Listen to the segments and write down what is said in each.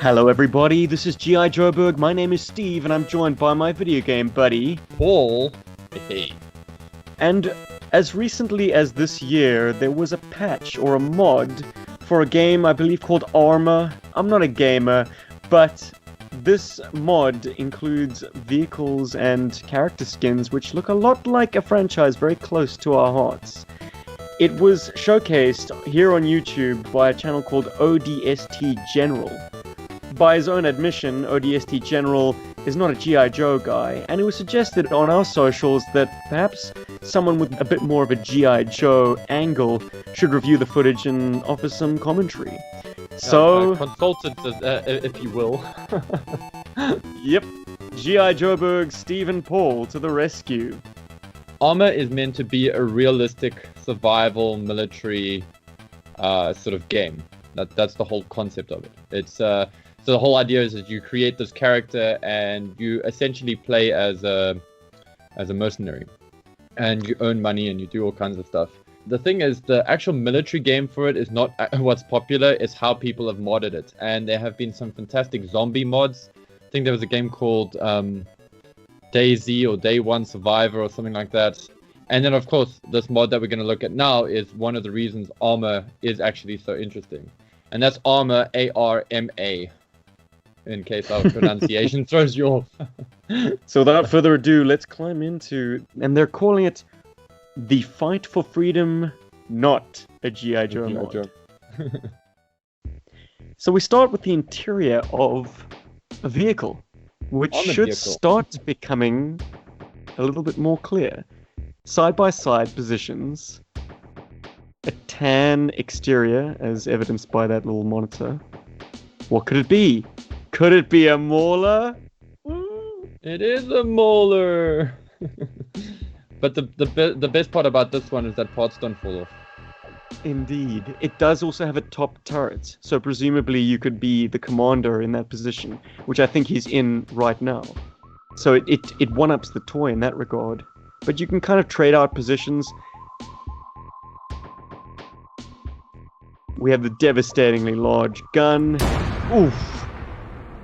Hello everybody, this is GI Joburg, my name is Steve, and I'm joined by my video game buddy, Paul. Hey. And as recently as this year, there was a patch or a mod for a game I believe called Arma. I'm not a gamer, but this mod includes vehicles and character skins which look a lot like a franchise very close to our hearts. It was showcased here on YouTube by a channel called ODST General. By his own admission, ODST General is not a G.I. Joe guy, and it was suggested on our socials that perhaps someone with a bit more of a G.I. Joe angle should review the footage and offer some commentary. So... consultant, if you will. Yep. G.I. Joburg, Steve and Paul to the rescue. Arma is meant to be a realistic survival military sort of game. That's the whole concept of it. So the whole idea is that you create this character and you essentially play as a mercenary, and you earn money and you do all kinds of stuff. The thing is, the actual military game for it is not what's popular, it's how people have modded it. And there have been some fantastic zombie mods. I think there was a game called DayZ or Day One Survivor or something like that. And then of course, this mod that we're going to look at now is one of the reasons Arma is actually so interesting. And that's Arma, A-R-M-A. In case our pronunciation throws you off. So without further ado, let's climb into... And they're calling it the Fight for Freedom, not a G.I. Joe mod. So we start with the interior of a vehicle, which should start becoming a little bit more clear. Side-by-side positions, a tan exterior, as evidenced by that little monitor. What could it be? Could it be a Mauler? It is a Mauler! But the best part about this one is that parts don't fall off. Indeed. It does also have a top turret, so presumably you could be the commander in that position, which I think he's in right now. So it one-ups the toy in that regard. But you can kind of trade out positions. We have the devastatingly large gun. Oof.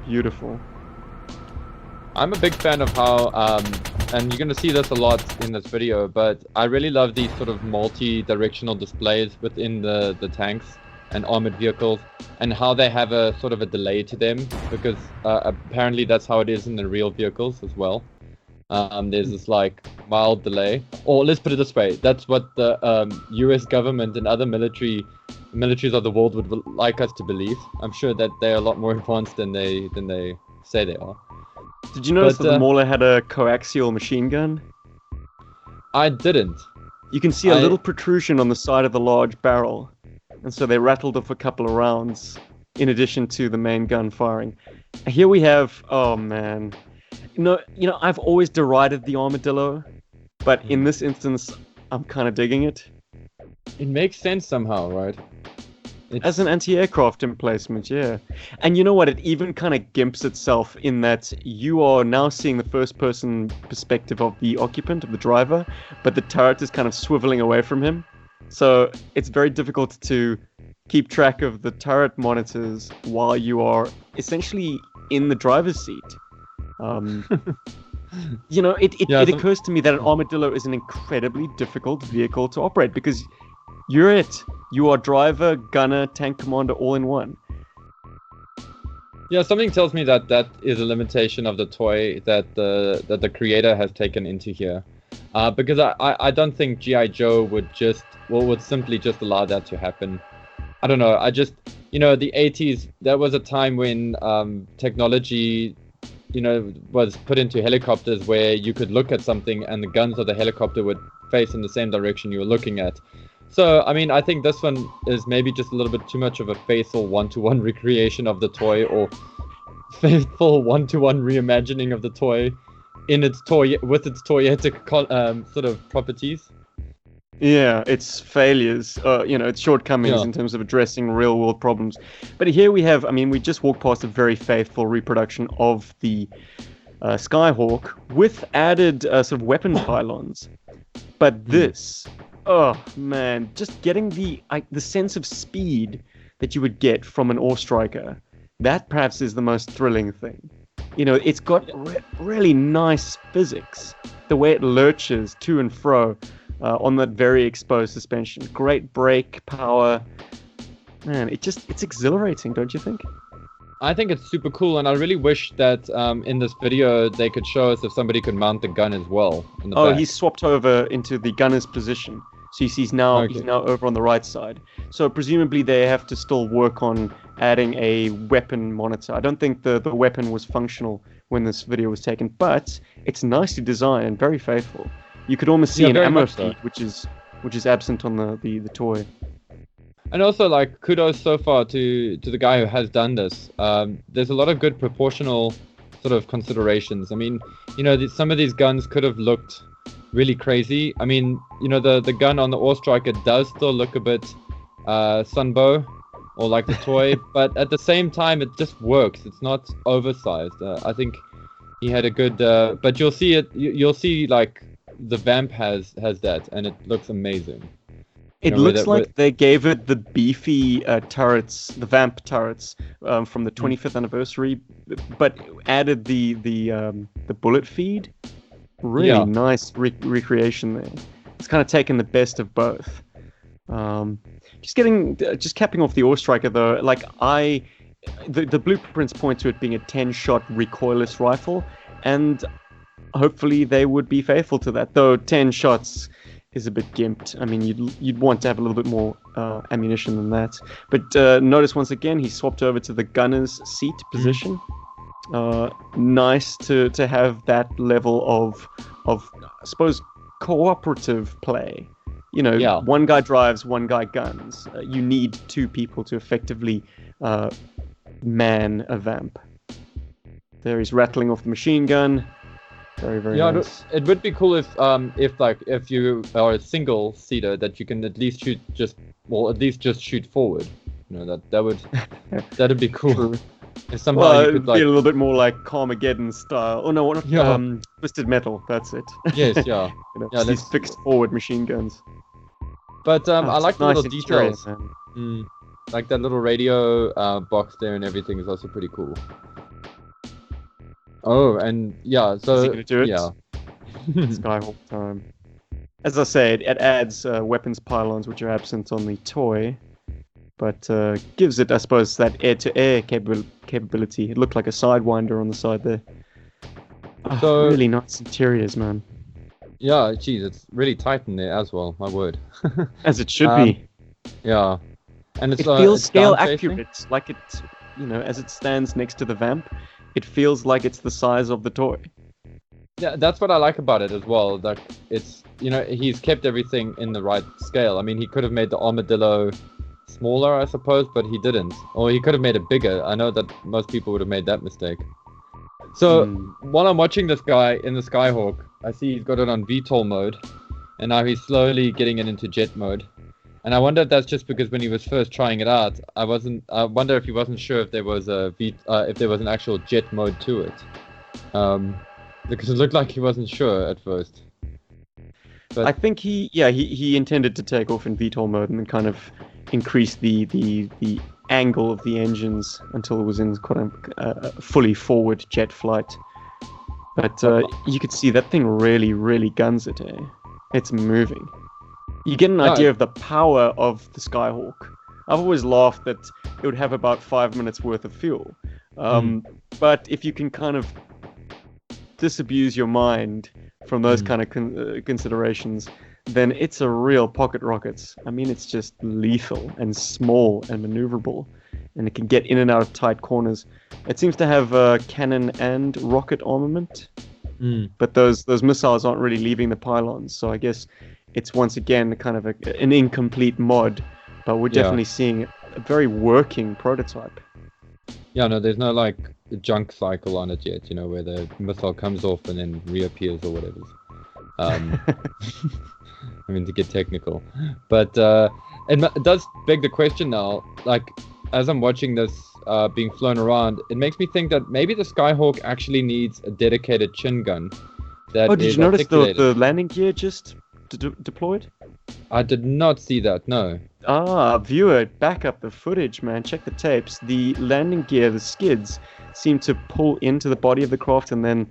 Beautiful. I'm a big fan of how, and you're going to see this a lot in this video, but I really love these sort of multi-directional displays within the tanks and armored vehicles, and how they have a sort of a delay to them, because apparently that's how it is in the real vehicles as well. There's this like mild delay, or let's put it this way, that's what the US government and other militaries of the world would like us to believe. I'm sure that they're a lot more advanced than they say they are. Did you notice that the Mauler had a coaxial machine gun? I didn't. You can see a little protrusion on the side of the large barrel, and so they rattled off a couple of rounds in addition to the main gun firing. Here we have, oh man, you know, I've always derided the Armadillo, but in this instance, I'm kind of digging it. It makes sense somehow, right? As an anti-aircraft emplacement, yeah. And you know what? It even kind of gimps itself in that you are now seeing the first-person perspective of the occupant, of the driver, but the turret is kind of swiveling away from him. So it's very difficult to keep track of the turret monitors while you are essentially in the driver's seat. You know, it occurs to me that an Armadillo is an incredibly difficult vehicle to operate because you're it. You are driver, gunner, tank commander, all in one. Yeah, something tells me that that is a limitation of the toy that the creator has taken into here. Because I don't think G.I. Joe would simply just allow that to happen. I don't know. The 80s, that was a time when technology, was put into helicopters where you could look at something and the guns of the helicopter would face in the same direction you were looking at. So, I mean, I think this one is maybe just a little bit too much of a faithful one-to-one recreation of the toy, or faithful one-to-one reimagining of the toy with its toyetic sort of properties. Yeah, its failures, its shortcomings in terms of addressing real-world problems. But here we have, we just walked past a very faithful reproduction of the Skyhawk with added sort of weapon pylons. But this... Oh man, just getting the sense of speed that you would get from an Ore Striker that perhaps is the most thrilling thing. You know, it's got really nice physics. The way it lurches to and fro on that very exposed suspension. Great brake power. Man, it's exhilarating, don't you think? I think it's super cool, and I really wish that in this video they could show us if somebody could mount the gun as well. In the back. He's swapped over into the gunner's position. So you see he's now over on the right side. So presumably they have to still work on adding a weapon monitor. I don't think the weapon was functional when this video was taken, but it's nicely designed and very faithful. You could almost see an ammo feed, which is absent on the toy. And also, like, kudos so far to the guy who has done this. There's a lot of good proportional sort of considerations. I mean, you know, some of these guns could have looked really crazy. I mean, you know, the gun on the Ore Striker does still look a bit Sunbow or like the toy, but at the same time, it just works. It's not oversized. I think he had a good. But you'll see it. You'll see like the Vamp has that, and it looks amazing. It looks like they gave it the beefy turrets, the Vamp turrets, from the 25th anniversary, but added the bullet feed. Really nice recreation there. It's kind of taken the best of both. Just capping off the Ore Striker though, like the blueprints point to it being a 10-shot recoilless rifle, and hopefully they would be faithful to that. Though 10 shots is a bit gimped. I mean, you'd want to have a little bit more ammunition than that. But notice once again, he swapped over to the gunner's seat position. Nice to have that level of I suppose cooperative play. You know, one guy drives, one guy guns. You need two people to effectively man a Vamp. There he's rattling off the machine gun. Very, very nice. It would be cool if you are a single seater that you can at least just shoot forward. You know, that'd be cool. True. If somehow you could be a little bit more like Carmageddon style. Oh no, Twisted Metal. That's it. Yes, yeah. You know, these fixed forward machine guns. But I like the nice little details. Like that little radio box there and everything is also pretty cool. Oh, and so is he gonna do it? Yeah. Skyhawk time. As I said, it adds weapons pylons which are absent on the toy, but gives it, I suppose, that air-to-air capability. It looked like a sidewinder on the side there. So, really nice interiors, man. Yeah, geez, it's really tight in there as well. My word. As it should be. Yeah, and it feels scale accurate, like it, you know, as it stands next to the Vamp. It feels like it's the size of the toy. Yeah, that's what I like about it as well. Like, it's, you know, he's kept everything in the right scale. I mean, he could have made the Armadillo smaller, I suppose, but he didn't. Or he could have made it bigger. I know that most people would have made that mistake. So, while I'm watching this guy in the Skyhawk, I see he's got it on VTOL mode, and now he's slowly getting it into jet mode. And I wonder if that's just because when he was first trying it out, I wonder if he wasn't sure if there was if there was an actual jet mode to it. Because it looked like he wasn't sure at first. But I think he intended to take off in VTOL mode and then kind of increase the angle of the engines until it was in fully forward jet flight. But you could see that thing really guns it. It's moving. You get an idea of the power of the Skyhawk. I've always laughed that it would have about 5 minutes worth of fuel. But if you can kind of disabuse your mind from those kind of considerations, then it's a real pocket rocket. I mean, it's just lethal and small and maneuverable, and it can get in and out of tight corners. It seems to have cannon and rocket armament, but those missiles aren't really leaving the pylons, so I guess it's once again kind of an incomplete mod, but we're definitely seeing a very working prototype. Yeah, no, there's no like junk cycle on it yet, you know, where the missile comes off and then reappears or whatever. I mean, to get technical, but it does beg the question now. Like, as I'm watching this being flown around, it makes me think that maybe the Skyhawk actually needs a dedicated chin gun. Did you notice the landing gear just deployed? I did not see that. No. Viewer, back up the footage, man. Check the tapes. The landing gear, the skids, seem to pull into the body of the craft and then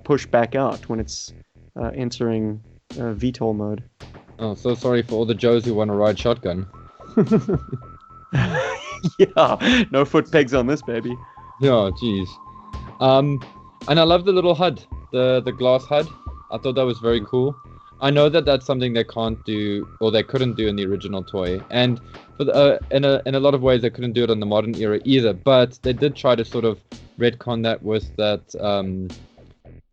push back out when it's entering VTOL mode. Oh, so sorry for all the Joes who want to ride shotgun. Yeah, no foot pegs on this, baby. Yeah, jeez. And I love the little HUD, the glass HUD. I thought that was very cool. I know that that's something they can't do, or they couldn't do in the original toy, and for the, in a lot of ways they couldn't do it on the modern era either. But they did try to sort of retcon that with that.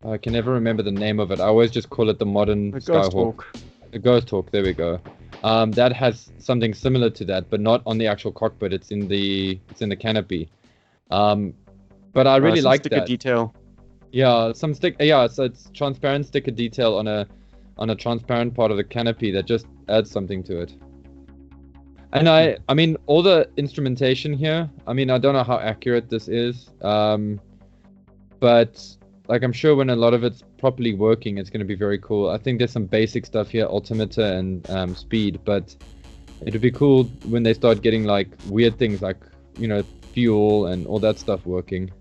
I can never remember the name of it. I always just call it the modern Skyhawk. The Ghost Hawk. There we go. That has something similar to that, but not on the actual cockpit. It's in the canopy. But I really like that. Sticker detail. Yeah, some stick. Yeah, so it's transparent sticker detail on a transparent part of the canopy that just adds something to it. And I mean, all the instrumentation here. I mean, I don't know how accurate this is, but like I'm sure when a lot of it's properly working, it's going to be very cool. I think there's some basic stuff here, altimeter and speed, but it'd be cool when they start getting like weird things like, you know, fuel and all that stuff working.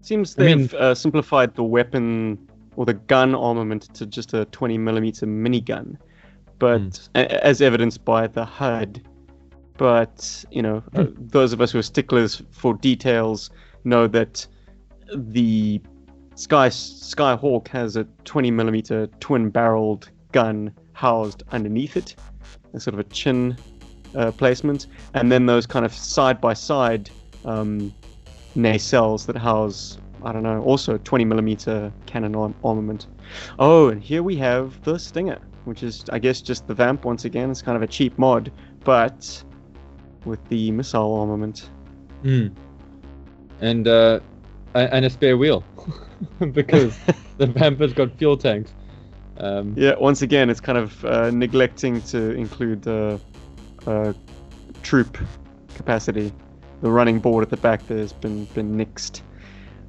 Seems they've simplified the weapon or the gun armament to just a 20mm minigun, but as evidenced by the HUD. But you know, those of us who are sticklers for details know that the Skyhawk has a 20mm twin-barreled gun housed underneath it, a sort of a chin placement, and then those kind of side-by-side nacelles that house, I don't know, also 20mm cannon armament. Oh, and here we have the Stinger, which is, I guess, just the VAMP once again. It's kind of a cheap mod, but with the missile armament. And a spare wheel, because the VAMP has got fuel tanks. Yeah, once again, it's kind of neglecting to include troop capacity. The running board at the back there has been nixed.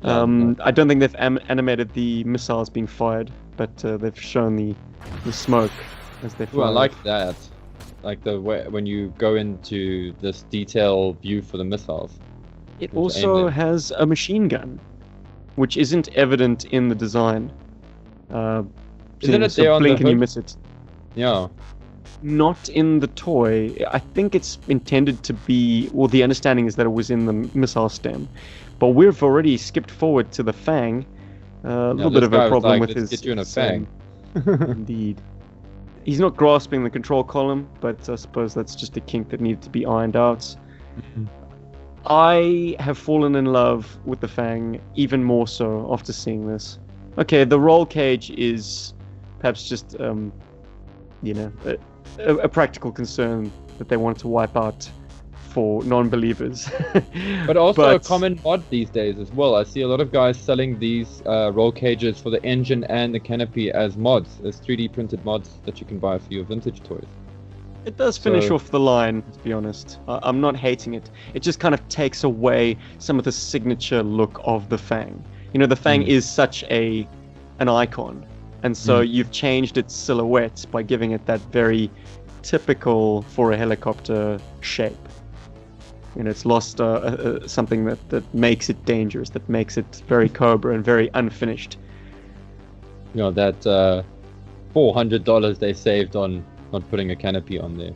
I don't think they've animated the missiles being fired, but they've shown the smoke as they fly. Well, I like that. Like the way when you go into this detail view for the missiles. It also has a machine gun, which isn't evident in the design. Isn't it there on blink the and you hood? miss it. Yeah. Not in the toy. I think it's intended to be, well, the understanding is that it was in the missile stem. But we've already skipped forward to the Fang. A little bit of a problem with his... Get you in a Fang. Indeed. He's not grasping the control column, but I suppose that's just a kink that needed to be ironed out. I have fallen in love with the Fang even more so after seeing this. Okay, the roll cage is perhaps just, you know, a practical concern that they wanted to wipe out for non-believers. But also a common mod these days as well. I see a lot of guys selling these roll cages for the engine and the canopy as mods, as 3D printed mods that you can buy for your vintage toys. It does finish off the line, to be honest. I'm not hating it. It just kind of takes away some of the signature look of the Fang. You know, the Fang is such an icon. And so you've changed its silhouette by giving it that very typical for a helicopter shape. You know, it's lost something that makes it dangerous, that makes it very Cobra and very unfinished. You know, that $400 they saved on not putting a canopy on there.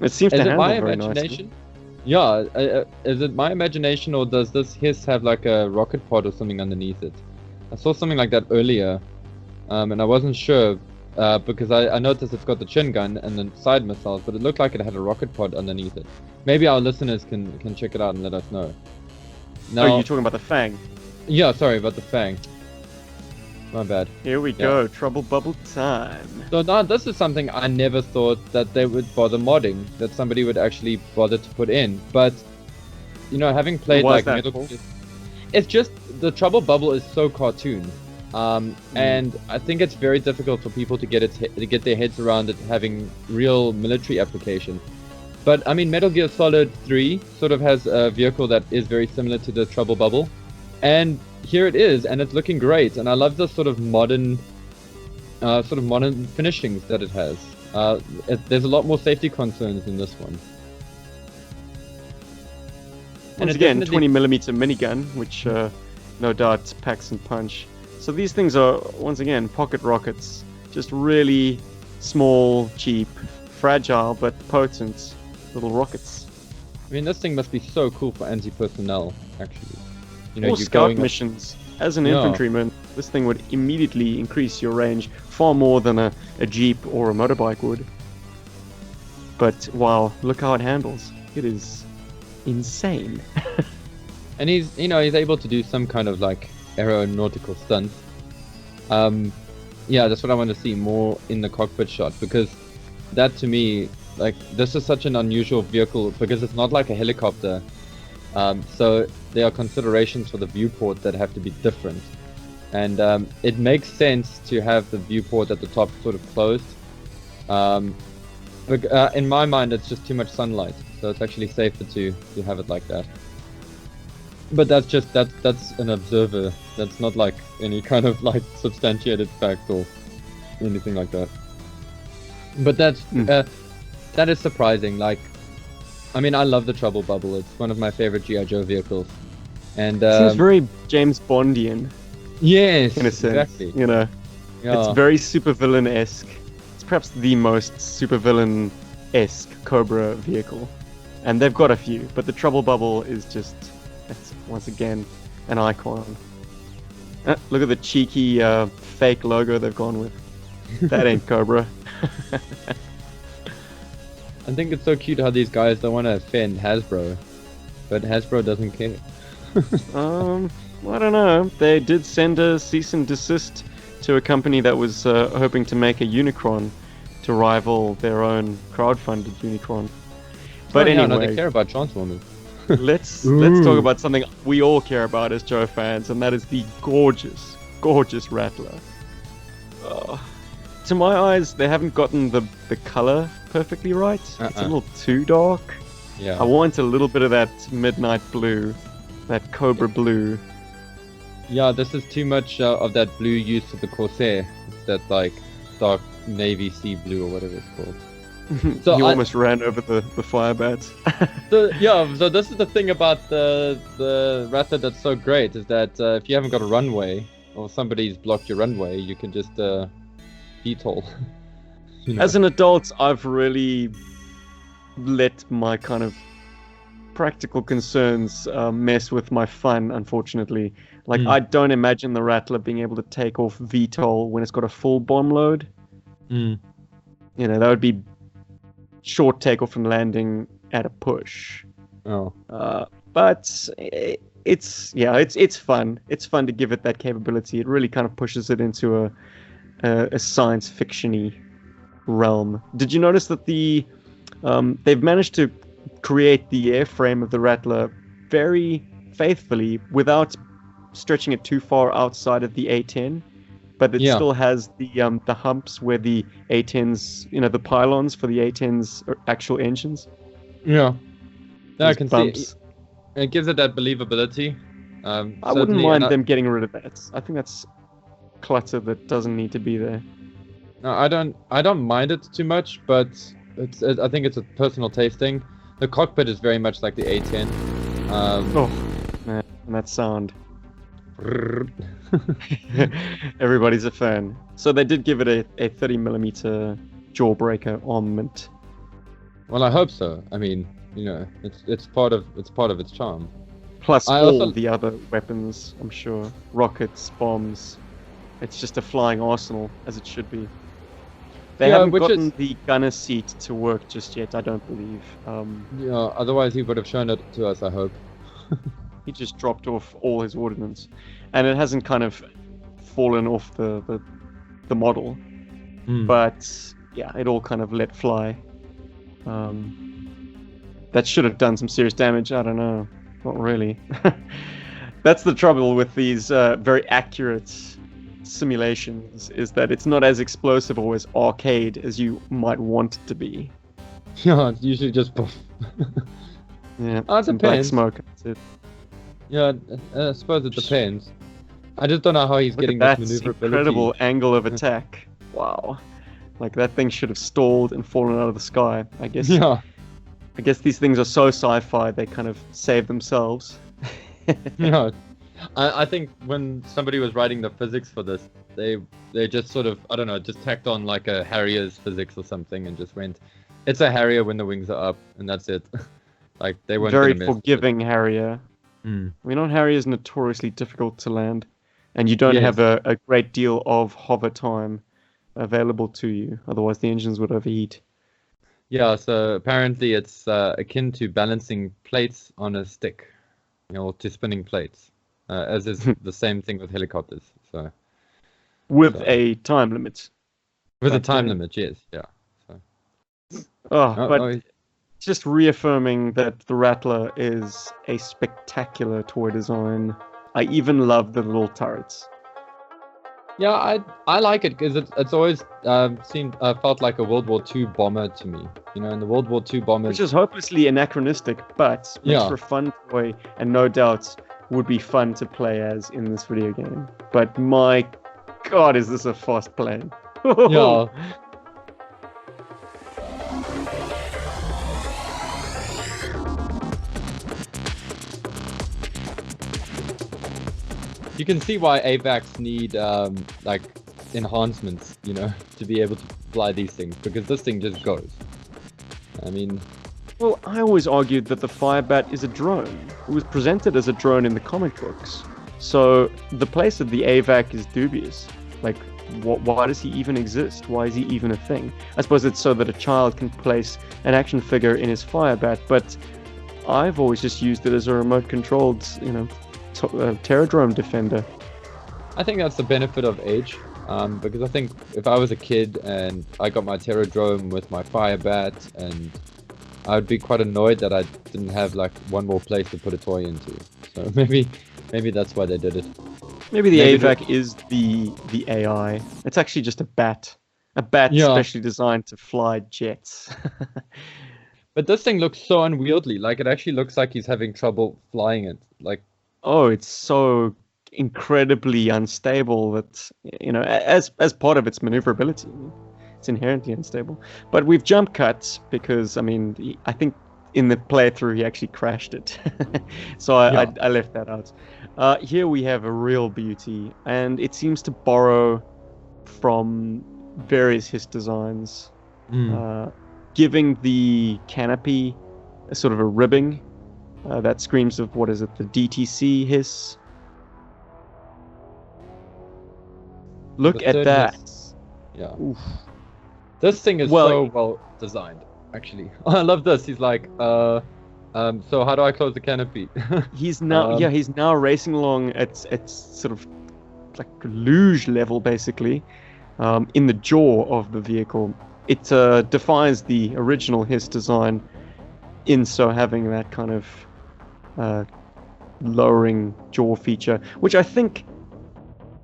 It seems to handle my very imagination? nicely. Yeah, is it my imagination, or does this hiss have like a rocket pod or something underneath it? I saw something like that earlier, and I wasn't sure because I noticed it's got the chin gun and the side missiles, but it looked like it had a rocket pod underneath it. Maybe our listeners can check it out and let us know. Now, Oh, you're talking about the Fang. Yeah, sorry about the Fang. My bad. Here we go, trouble bubble time. So now this is something I never thought that they would bother modding, that somebody would actually bother to put in. But, you know, having played like Metal Gear, it's just the trouble bubble is so cartoon. And I think it's very difficult for people to get their heads around it having real military application. But I mean, Metal Gear Solid 3 sort of has a vehicle that is very similar to the trouble bubble, and here it is, and it's looking great. And I love the sort of modern finishings that it has. There's a lot more safety concerns in this one. Once again, 20mm minigun, which no doubt packs and punch. So these things are, once again, pocket rockets. Just really small, cheap, fragile, but potent little rockets. I mean, this thing must be so cool for anti-personnel, actually. You know, or you're scout going missions. As an infantryman, this thing would immediately increase your range far more than a jeep or a motorbike would. But wow, look how it handles. It is insane. And he's able to do some kind of like aeronautical stunts. Yeah, that's what I want to see more in the cockpit shot, because that to me, like, this is such an unusual vehicle because it's not like a helicopter. So there are considerations for the viewport that have to be different, and it makes sense to have the viewport at the top sort of closed. But in my mind, it's just too much sunlight, so it's actually safer to have it like that. But that's an observer. That's not like any kind of like substantiated fact or anything like that. But that is surprising. Like, I mean, I love the Trouble Bubble. It's one of my favorite GI Joe vehicles, and seems very James Bondian. Yes, in a sense, exactly. You know, it's very supervillain-esque. It's perhaps the most supervillain-esque Cobra vehicle, and they've got a few. But the Trouble Bubble is just, it's once again an icon. Look at the cheeky fake logo they've gone with. That ain't Cobra. I think it's so cute how these guys don't want to offend Hasbro, but Hasbro doesn't care. I don't know. They did send a cease and desist to a company that was hoping to make a Unicron to rival their own crowdfunded Unicron. But anyway, no, they care about Transformers. let's talk about something we all care about as Joe fans, and that is the gorgeous, gorgeous Rattler. To my eyes, they haven't gotten the color perfectly right. It's a little too dark. Yeah. I want a little bit of that midnight blue, that Cobra blue. Yeah, this is too much of that blue used to the Corsair. It's that like dark navy sea blue or whatever it's called. So you almost ran over the Firebat. So this is the thing about the Rattler that's so great, is that if you haven't got a runway or somebody's blocked your runway, you can just VTOL. You know? As an adult, I've really let my kind of practical concerns mess with my fun, unfortunately. Like, I don't imagine the Rattler being able to take off VTOL when it's got a full bomb load. You know, that would be short takeoff and landing at a push. But it's fun. It's fun to give it that capability. It really kind of pushes it into a science fiction-y realm. Did you notice that they've managed to create the airframe of the Rattler very faithfully without stretching it too far outside of the A10, but it still has the humps where the A10s, you know, the pylons for the A10's actual engines. Yeah, I can bumps. see. It gives it that believability. I wouldn't mind them getting rid of that. I think that's clutter that doesn't need to be there. No, I don't mind it too much, but I think it's a personal taste thing. The cockpit is very much like the A10. Oh man, and that sound. Everybody's a fan. So they did give it a 30mm jawbreaker armament. Well, I hope so. I mean, you know, it's part of its charm. Plus all the other weapons, I'm sure. Rockets, bombs. It's just a flying arsenal, as it should be. They haven't gotten the gunner seat to work just yet, I don't believe. Yeah, otherwise he would have shown it to us, I hope. He just dropped off all his ordnance. And it hasn't kind of fallen off the model. But, yeah, it all kind of let fly. That should have done some serious damage, I don't know. Not really. That's the trouble with these very accurate simulations, is that it's not as explosive or as arcade as you might want it to be. Yeah, it's usually just poof. Yeah, it some black depends. smoke. That's it. Yeah, I suppose it depends. I just don't know how he's getting Look at this that maneuverability. incredible angle of attack. Wow. Like that thing should have stalled and fallen out of the sky. I guess. Yeah. I guess these things are so sci-fi they kind of save themselves. Yeah. I think when somebody was writing the physics for this, they just sort of, I don't know, just tacked on like a Harrier's physics or something and just went, it's a Harrier when the wings are up, and that's it. Like they weren't Very gonna mess with it. forgiving Harrier. Mm. I mean, on Harrier is notoriously difficult to land, and you don't Yes. have a great deal of hover time available to you. Otherwise, the engines would overheat. Yeah, so apparently it's akin to balancing plates on a stick, to spinning plates, as is the same thing with helicopters. So With So- a time limit. with a But, time limit, yes, yeah. Oh, but Oh, just reaffirming that the Rattler is a spectacular toy design. I even love the little turrets. yeah, I like it because it's always felt like a World War II bomber to me. In the World War II bombers. Which is hopelessly anachronistic, but makes Yeah. for a fun toy, and no doubt would be fun to play as in this video game. But my god, is this a fast plane? Yeah. You can see why AVACs need like enhancements, to be able to fly these things, because this thing just goes. I mean, Well, I always argued that the Firebat is a drone. It was presented as a drone in the comic books. So the place of the AVAC is dubious. Like, why does he even exist? Why is he even a thing? I suppose it's so that a child can place an action figure in his Firebat, but I've always just used it as a remote-controlled, Terradrome defender. I think that's the benefit of age, because I think if I was a kid and I got my Terradrome with my Firebat, and I would be quite annoyed that I didn't have like one more place to put a toy into. So maybe that's why they did it. Maybe the Maybe AVAC is the AI. It's actually just a bat. A bat Yeah. specially designed to fly jets. But this thing looks so unwieldy. Like it actually looks like he's having trouble flying it. Like, Oh, it's so incredibly unstable that, as part of its maneuverability, it's inherently unstable. But we've jump cut because, I think in the playthrough he actually crashed it. So I left that out. Here we have a real beauty, and it seems to borrow from various HISS designs, giving the canopy a sort of a ribbing. That screams of, what is it, the DTC hiss? Look the at third that. hiss. Yeah. Oof. This thing is Well- so well designed, actually. I love this. He's like, so how do I close the canopy? He's now racing along at sort of like luge level, basically, in the jaw of the vehicle. It defies the original hiss design in so having that kind of lowering jaw feature, which I think,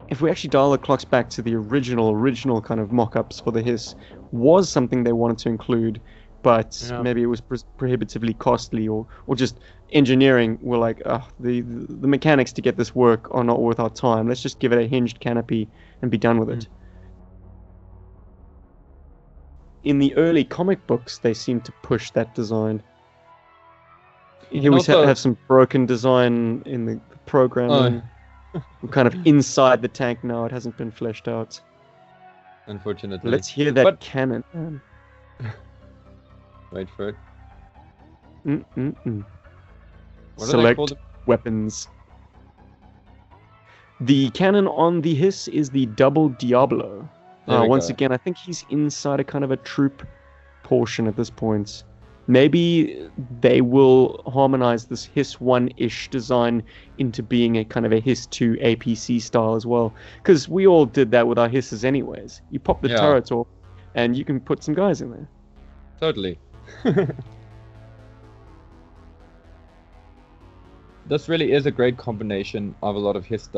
if we actually dial the clocks back to the original kind of mock-ups for the hiss, was something they wanted to include, but maybe it was prohibitively costly, or just engineering were like, the mechanics to get this work are not worth our time. Let's just give it a hinged canopy and be done with it. In the early comic books, they seem to push that design. Here we also- have some broken design in the programming. We're kind of inside the tank now. It hasn't been fleshed out. Unfortunately. Let's hear that But- cannon, man. Wait for it. Mm-mm-mm. What do they Select call them? weapons. The cannon on the hiss is the double Diablo. There we Once go. again, I think he's inside a kind of a troop portion at this point. Maybe they will harmonize this Hiss 1-ish design into being a kind of a Hiss 2 APC style as well. Because we all did that with our Hisses anyways. You pop the Yeah. turret off, and you can put some guys in there. Totally. This really is a great combination of a lot of Hiss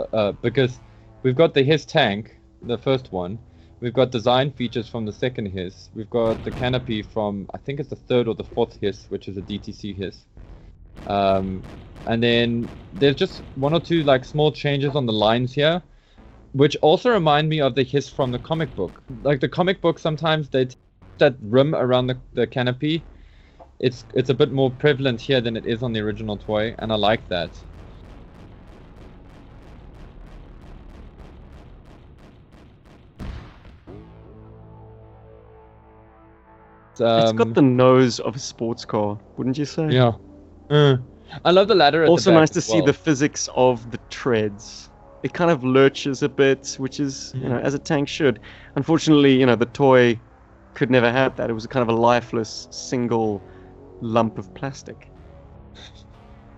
because we've got the Hiss tank, the first one. We've got design features from the second Hiss. We've got the canopy from, I think it's the third or the fourth Hiss, which is a DTC Hiss. And then there's just one or two like small changes on the lines here. which also remind me of the hiss from the comic book. Like the comic book, sometimes that rim around the canopy, it's a bit more prevalent here than it is on the original toy, and I like that. It's got the nose of a sports car, wouldn't you say? Yeah. I love the ladder. Also nice to see the physics of the treads. It kind of lurches a bit, which is, you know, as a tank should. Unfortunately, you know, the toy could never have that. It was kind of a lifeless single lump of plastic.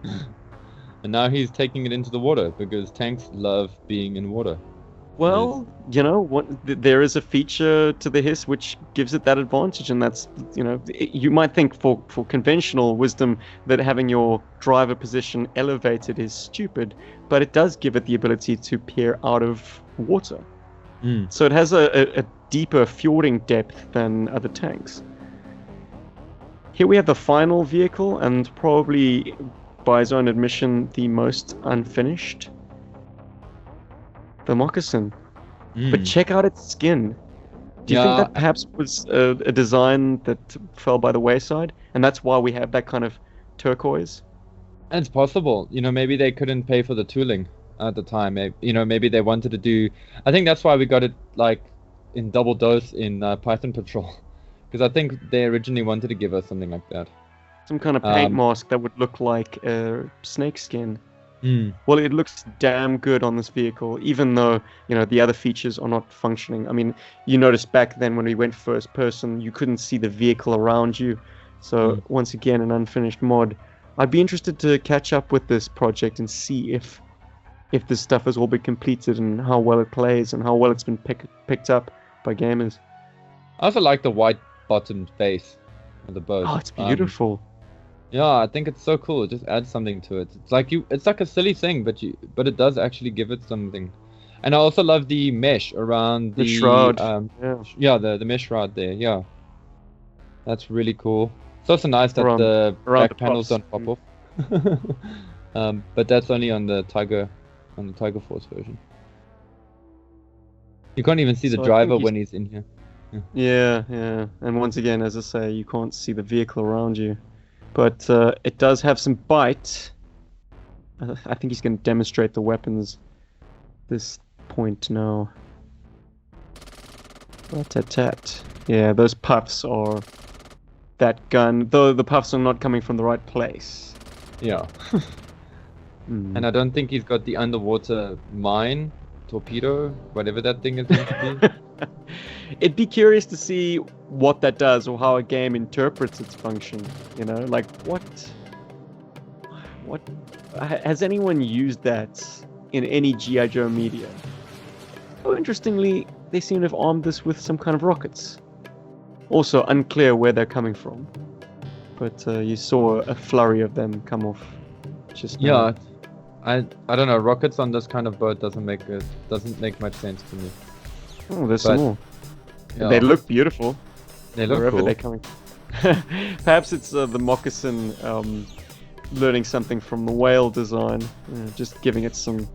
And now he's taking it into the water because tanks love being in water. Well, you know, there is a feature to the hiss which gives it that advantage, and that's, you know, you might think for conventional wisdom that having your driver position elevated is stupid, but it does give it the ability to peer out of water. So it has a deeper fjording depth than other tanks. Here we have the final vehicle, and probably, by his own admission, the most unfinished. The Moccasin. But check out its skin. Do you think that perhaps was a design that fell by the wayside? And that's why we have that kind of turquoise? It's possible. You know, maybe they couldn't pay for the tooling at the time. Maybe they wanted to do... I think that's why we got it, like, in double dose in Python Patrol. Because I think they originally wanted to give us something like that. Some kind of paint mask that would look like snake skin. Well, it looks damn good on this vehicle, even though, you know, the other features are not functioning. I mean, you noticed back then when we went first person, you couldn't see the vehicle around you. So, once again, an unfinished mod. I'd be interested to catch up with this project and see if this stuff has all been completed and how well it plays and how well it's been picked up by gamers. I also like the white bottomed base of the boat. Oh, it's beautiful. Yeah, I think it's so cool. It just adds something to it. It's like a silly thing, but it does actually give it something. And I also love the mesh around the shroud. The mesh shroud there. Yeah, that's really cool. It's also nice that the back panels don't pop off. But that's only on the Tiger Force version. You can't even see the driver when he's in here. Yeah. And once again, as I say, you can't see the vehicle around you. But it does have some bite. I think he's going to demonstrate the weapons this point now. Rat-tat-tat. Yeah, those puffs are that gun, though the puffs are not coming from the right place. Yeah. And I don't think he's got the underwater mine, torpedo, whatever that thing is meant to be. It'd be curious to see what that does or how a game interprets its function. You know, like what has anyone used that in any GI Joe media? Oh, interestingly, they seem to have armed this with some kind of rockets. Also unclear where they're coming from, but you saw a flurry of them come off just now. Yeah, I don't know. Rockets on this kind of boat doesn't make much sense to me. Oh, there's some more. Yeah. They look beautiful. They look wherever cool. they're coming. Perhaps it's the Moccasin learning something from the whale design, just giving it some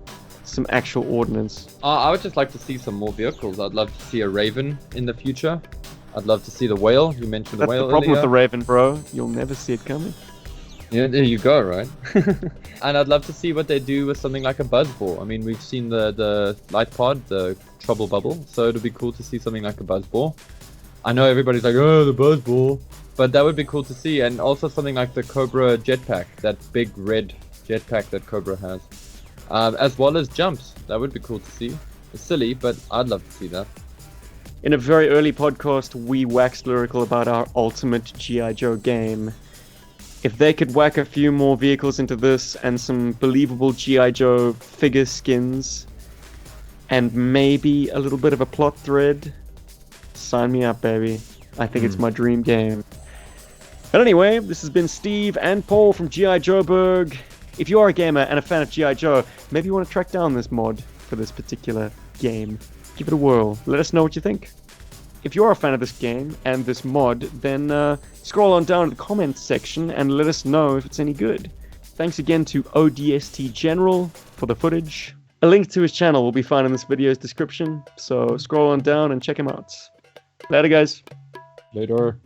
actual ordnance. I would just like to see some more vehicles. I'd love to see a Raven in the future. I'd love to see the whale. You mentioned the whale earlier. That's the problem with the Raven, bro. You'll never see it coming. Yeah, there you go, right? And I'd love to see what they do with something like a buzzball. I mean, we've seen the light pod, the trouble bubble, so it'd be cool to see something like a buzzball. I know everybody's like, oh, the buzzball, but that would be cool to see. And also something like the Cobra jetpack, that big red jetpack that Cobra has, as well as jumps. That would be cool to see. It's silly, but I'd love to see that. In a very early podcast, we waxed lyrical about our ultimate GI Joe game. If they could whack a few more vehicles into this and some believable G.I. Joe figure skins and maybe a little bit of a plot thread, sign me up, baby. I think it's my dream game. But anyway, this has been Steve and Paul from GI Joburg. If you are a gamer and a fan of G.I. Joe, maybe you want to track down this mod for this particular game. Give it a whirl. Let us know what you think. If you are a fan of this game and this mod, then scroll on down to the comments section and let us know if it's any good. Thanks again to ODST General for the footage. A link to his channel will be found in this video's description, so scroll on down and check him out. Later, guys. Later.